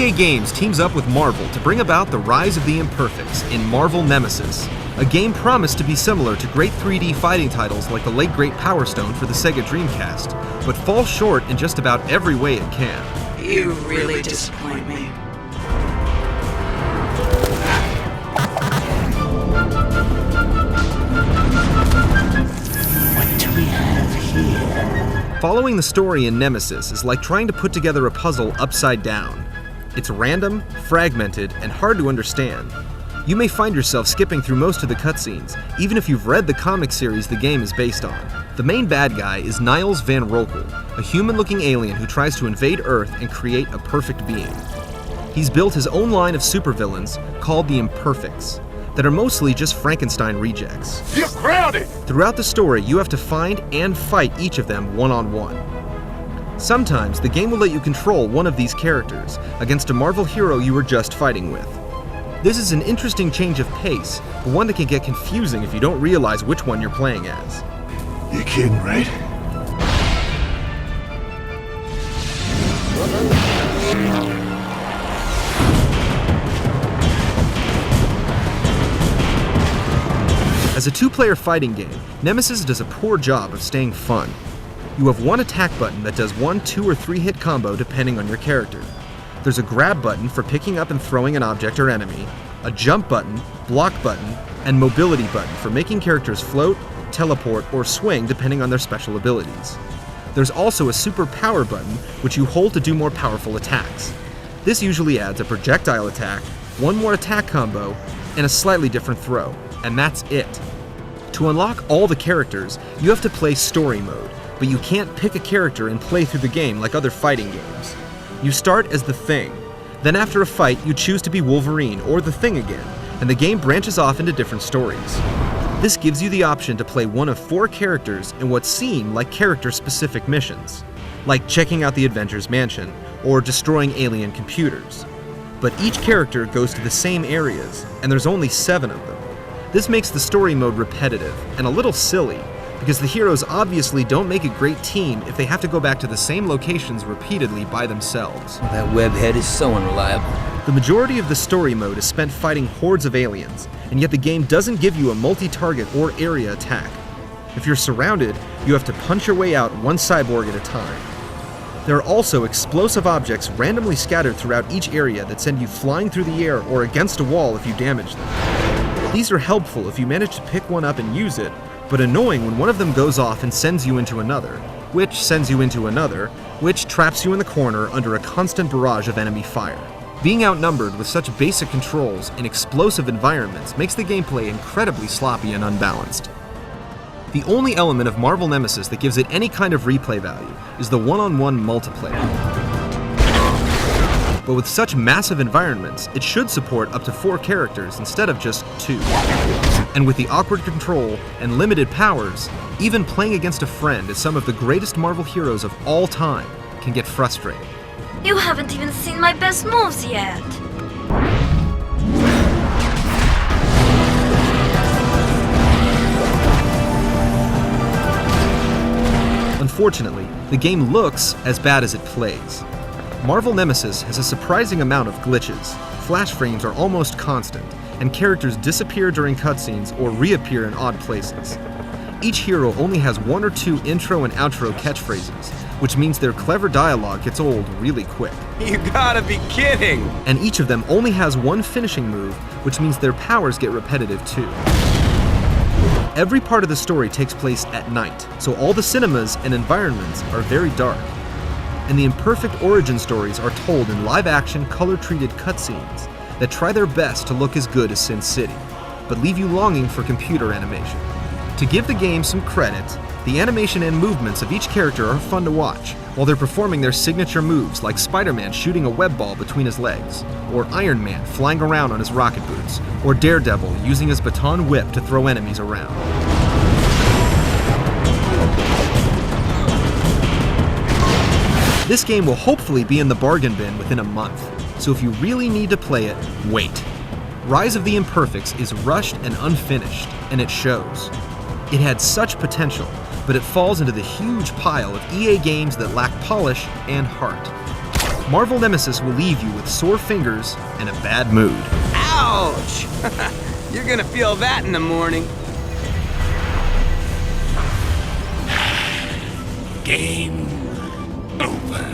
EA Games teams up with Marvel to bring about the rise of the Imperfects in Marvel Nemesis, a game promised to be similar to great 3D fighting titles like the late great Power Stone for the Sega Dreamcast, but falls short in just about every way it can. You really disappoint me. What do we have here? Following the story in Nemesis is like trying to put together a puzzle upside down. It's random, fragmented, and hard to understand. You may find yourself skipping through most of the cutscenes, even if you've read the comic series the game is based on. The main bad guy is Niles Van Rokel, a human-looking alien who tries to invade Earth and create a perfect being. He's built his own line of supervillains called the Imperfects, that are mostly just Frankenstein rejects. You're grounded! Throughout the story, you have to find and fight each of them one-on-one. Sometimes, the game will let you control one of these characters against a Marvel hero you were just fighting with. This is an interesting change of pace, but one that can get confusing if you don't realize which one you're playing as. You're kidding, right? As a two-player fighting game, Nemesis does a poor job of staying fun. You have one attack button that does 1, 2, or 3 hit combo depending on your character. There's a grab button for picking up and throwing an object or enemy, a jump button, block button, and mobility button for making characters float, teleport, or swing depending on their special abilities. There's also a super power button, which you hold to do more powerful attacks. This usually adds a projectile attack, one more attack combo, and a slightly different throw, and that's it. To unlock all the characters, you have to play story mode, but you can't pick a character and play through the game like other fighting games. You start as the Thing. Then after a fight, you choose to be Wolverine or the Thing again, and the game branches off into different stories. This gives you the option to play one of 4 characters in what seem like character-specific missions, like checking out the Avengers Mansion or destroying alien computers. But each character goes to the same areas, and there's only 7 of them. This makes the story mode repetitive and a little silly, because the heroes obviously don't make a great team if they have to go back to the same locations repeatedly by themselves. That webhead is so unreliable. The majority of the story mode is spent fighting hordes of aliens, and yet the game doesn't give you a multi-target or area attack. If you're surrounded, you have to punch your way out one cyborg at a time. There are also explosive objects randomly scattered throughout each area that send you flying through the air or against a wall if you damage them. These are helpful if you manage to pick one up and use it, but annoying when one of them goes off and sends you into another, which sends you into another, which traps you in the corner under a constant barrage of enemy fire. Being outnumbered with such basic controls in explosive environments makes the gameplay incredibly sloppy and unbalanced. The only element of Marvel Nemesis that gives it any kind of replay value is the one-on-one multiplayer. But with such massive environments, it should support up to 4 characters instead of just 2. And with the awkward control and limited powers, even playing against a friend as some of the greatest Marvel heroes of all time can get frustrating. You haven't even seen my best moves yet. Unfortunately, the game looks as bad as it plays. Marvel Nemesis has a surprising amount of glitches, flash frames are almost constant, and characters disappear during cutscenes or reappear in odd places. Each hero only has 1 or 2 intro and outro catchphrases, which means their clever dialogue gets old really quick. You gotta be kidding! And each of them only has 1 finishing move, which means their powers get repetitive too. Every part of the story takes place at night, so all the cinemas and environments are very dark. And the Imperfect origin stories are told in live-action, color-treated cutscenes that try their best to look as good as Sin City, but leave you longing for computer animation. To give the game some credit, the animation and movements of each character are fun to watch, while they're performing their signature moves like Spider-Man shooting a web ball between his legs, or Iron Man flying around on his rocket boots, or Daredevil using his baton whip to throw enemies around. This game will hopefully be in the bargain bin within a month, so if you really need to play it, wait. Rise of the Imperfects is rushed and unfinished, and it shows. It had such potential, but it falls into the huge pile of EA games that lack polish and heart. Marvel Nemesis will leave you with sore fingers and a bad mood. Ouch! You're gonna feel that in the morning. Game over.